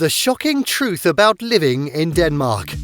The shocking truth about living in Denmark.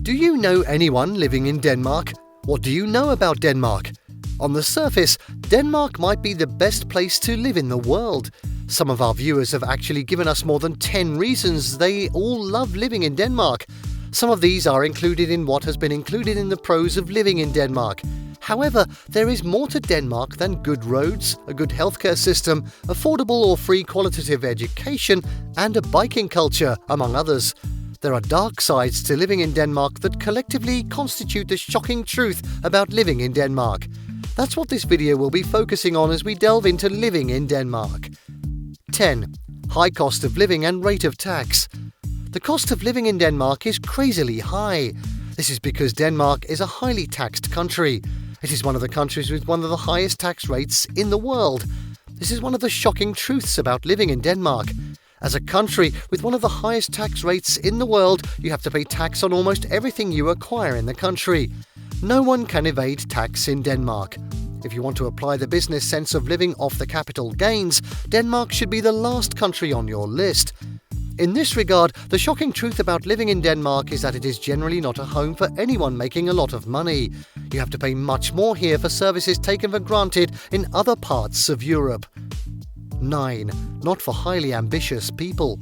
Do you know anyone living in Denmark? What do you know about Denmark? On the surface, Denmark might be the best place to live in the world. Some of our viewers have actually given us more than 10 reasons they all love living in Denmark. Some of these are included in what has been included in the pros of living in Denmark. However, there is more to Denmark than good roads, a good healthcare system, affordable or free qualitative education, and a biking culture, among others. There are dark sides to living in Denmark that collectively constitute the shocking truth about living in Denmark. That's what this video will be focusing on as we delve into living in Denmark. 10. High cost of living and rate of tax. The cost of living in Denmark is crazily high. This is because Denmark is a highly taxed country. It is one of the countries with one of the highest tax rates in the world. This is one of the shocking truths about living in Denmark. As a country with one of the highest tax rates in the world, you have to pay tax on almost everything you acquire in the country. No one can evade tax in Denmark. If you want to apply the business sense of living off the capital gains, Denmark should be the last country on your list. In this regard, the shocking truth about living in Denmark is that it is generally not a home for anyone making a lot of money. You have to pay much more here for services taken for granted in other parts of Europe. 9. Not for highly ambitious people.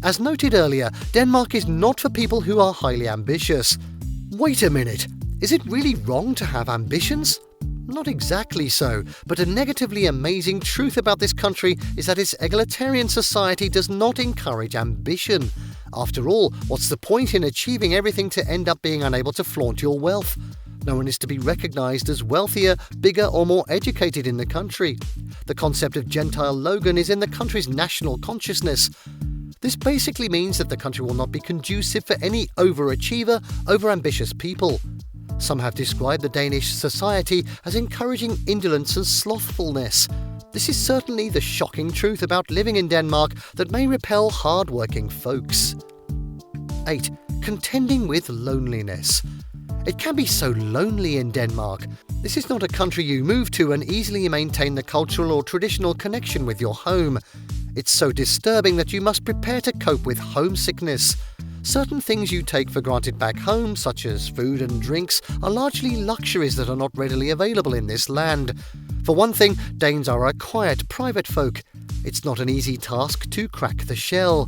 As noted earlier, Denmark is not for people who are highly ambitious. Wait a minute, is it really wrong to have ambitions? Not exactly so, but a negatively amazing truth about this country is that its egalitarian society does not encourage ambition. After all, what's the point in achieving everything to end up being unable to flaunt your wealth? No one is to be recognised as wealthier, bigger or more educated in the country. The concept of Gentile Logan is in the country's national consciousness. This basically means that the country will not be conducive for any overachiever, overambitious people. Some have described the Danish society as encouraging indolence and slothfulness. This is certainly the shocking truth about living in Denmark that may repel hard-working folks. 8. Contending with loneliness. It can be so lonely in Denmark. This is not a country you move to and easily maintain the cultural or traditional connection with your home. It's so disturbing that you must prepare to cope with homesickness. Certain things you take for granted back home, such as food and drinks, are largely luxuries that are not readily available in this land. For one thing, Danes are a quiet, private folk. It's not an easy task to crack the shell.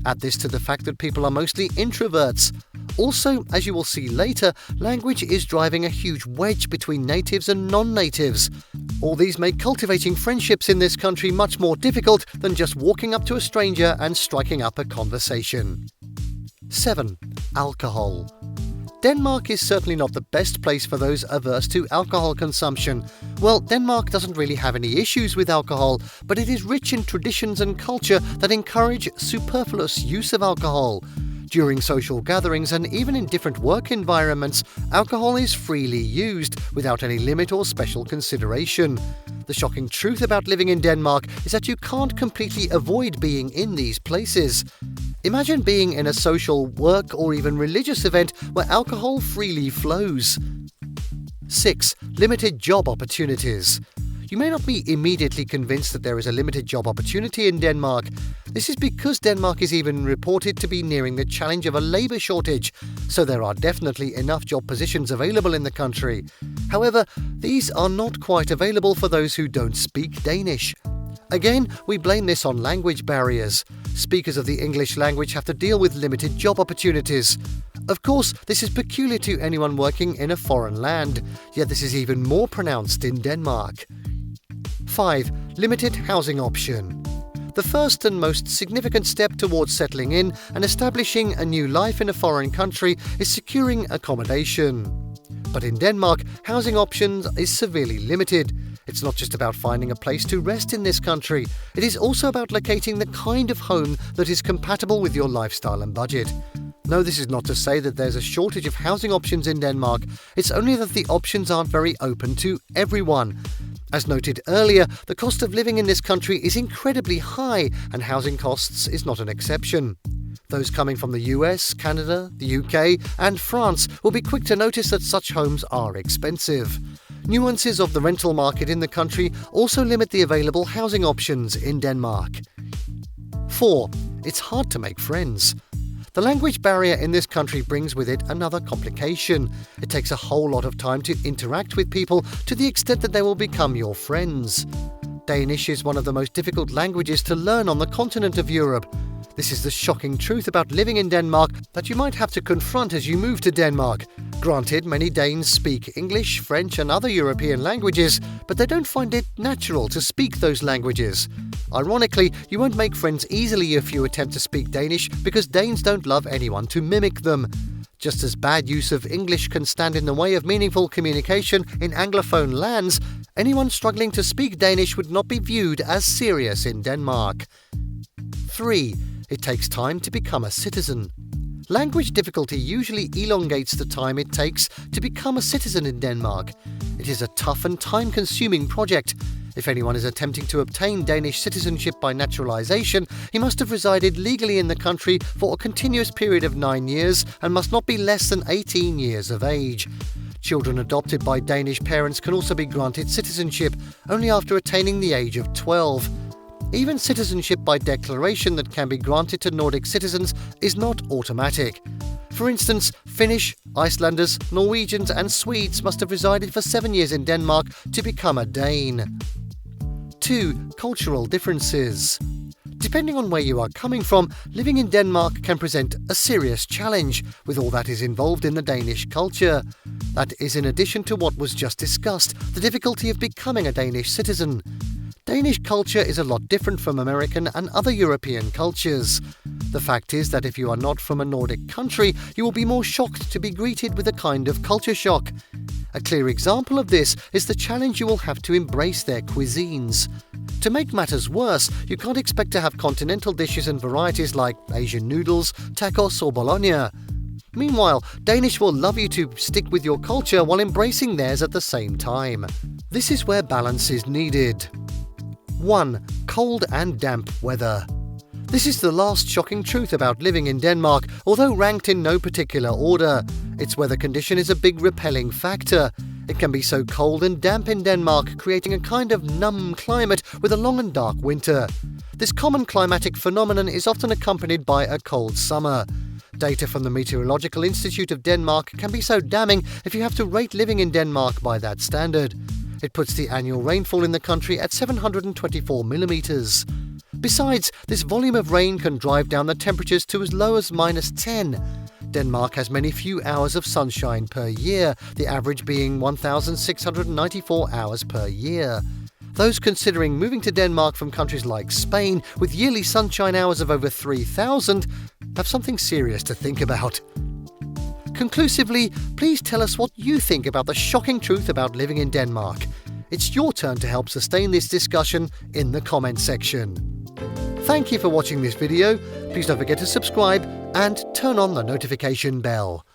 Add this to the fact that people are mostly introverts. Also, as you will see later, language is driving a huge wedge between natives and non-natives. All these make cultivating friendships in this country much more difficult than just walking up to a stranger and striking up a conversation. 7. Alcohol. Denmark is certainly not the best place for those averse to alcohol consumption. Well, Denmark doesn't really have any issues with alcohol, but it is rich in traditions and culture that encourage superfluous use of alcohol. During social gatherings and even in different work environments, alcohol is freely used without any limit or special consideration. The shocking truth about living in Denmark is that you can't completely avoid being in these places. Imagine being in a social, work or even religious event where alcohol freely flows. 6. Limited job opportunities. You may not be immediately convinced that there is a limited job opportunity in Denmark. This is because Denmark is even reported to be nearing the challenge of a labour shortage, so there are definitely enough job positions available in the country. However, these are not quite available for those who don't speak Danish. Again, we blame this on language barriers. Speakers of the English language have to deal with limited job opportunities. Of course, this is peculiar to anyone working in a foreign land, yet this is even more pronounced in Denmark. 5. Limited housing option. The first and most significant step towards settling in and establishing a new life in a foreign country is securing accommodation. But in Denmark, housing options is severely limited. It's not just about finding a place to rest in this country. It is also about locating the kind of home that is compatible with your lifestyle and budget. No, this is not to say that there's a shortage of housing options in Denmark. It's only that the options aren't very open to everyone. As noted earlier, the cost of living in this country is incredibly high, and housing costs is not an exception. Those coming from the US, Canada, the UK and France will be quick to notice that such homes are expensive. Nuances of the rental market in the country also limit the available housing options in Denmark. 4. it's hard to make friends. The language barrier in this country brings with it another complication. It takes a whole lot of time to interact with people to the extent that they will become your friends. Danish is one of the most difficult languages to learn on the continent of Europe. This is the shocking truth about living in Denmark that you might have to confront as you move to Denmark. Granted, many Danes speak English, French and other European languages, but they don't find it natural to speak those languages. Ironically, you won't make friends easily if you attempt to speak Danish because Danes don't love anyone to mimic them. Just as bad use of English can stand in the way of meaningful communication in Anglophone lands, anyone struggling to speak Danish would not be viewed as serious in Denmark. 3. It takes time to become a citizen. Language difficulty usually elongates the time it takes to become a citizen in Denmark. It is a tough and time-consuming project. If anyone is attempting to obtain Danish citizenship by naturalization, he must have resided legally in the country for a continuous period of 9 years and must not be less than 18 years of age. Children adopted by Danish parents can also be granted citizenship only after attaining the age of 12. Even citizenship by declaration that can be granted to Nordic citizens is not automatic. For instance, Finnish, Icelanders, Norwegians and Swedes must have resided for 7 years in Denmark to become a Dane. 2. Cultural differences. Depending on where you are coming from, living in Denmark can present a serious challenge with all that is involved in the Danish culture. That is in addition to what was just discussed, the difficulty of becoming a Danish citizen. Danish culture is a lot different from American and other European cultures. The fact is that if you are not from a Nordic country, you will be more shocked to be greeted with a kind of culture shock. A clear example of this is the challenge you will have to embrace their cuisines. To make matters worse, you can't expect to have continental dishes and varieties like Asian noodles, tacos or bologna. Meanwhile, Danish will love you to stick with your culture while embracing theirs at the same time. This is where balance is needed. 1. Cold and damp weather. This is the last shocking truth about living in Denmark, although ranked in no particular order. Its weather condition is a big repelling factor. It can be so cold and damp in Denmark, creating a kind of numb climate with a long and dark winter. This common climatic phenomenon is often accompanied by a cold summer. Data from the Meteorological Institute of Denmark can be so damning if you have to rate living in Denmark by that standard. It puts the annual rainfall in the country at 724 millimeters. Besides, this volume of rain can drive down the temperatures to as low as -10. Denmark has many few hours of sunshine per year, the average being 1,694 hours per year. Those considering moving to Denmark from countries like Spain, with yearly sunshine hours of over 3,000, have something serious to think about. Conclusively, please tell us what you think about the shocking truth about living in Denmark. It's your turn to help sustain this discussion in the comment section. Thank you for watching this video. Please don't forget to subscribe and turn on the notification bell.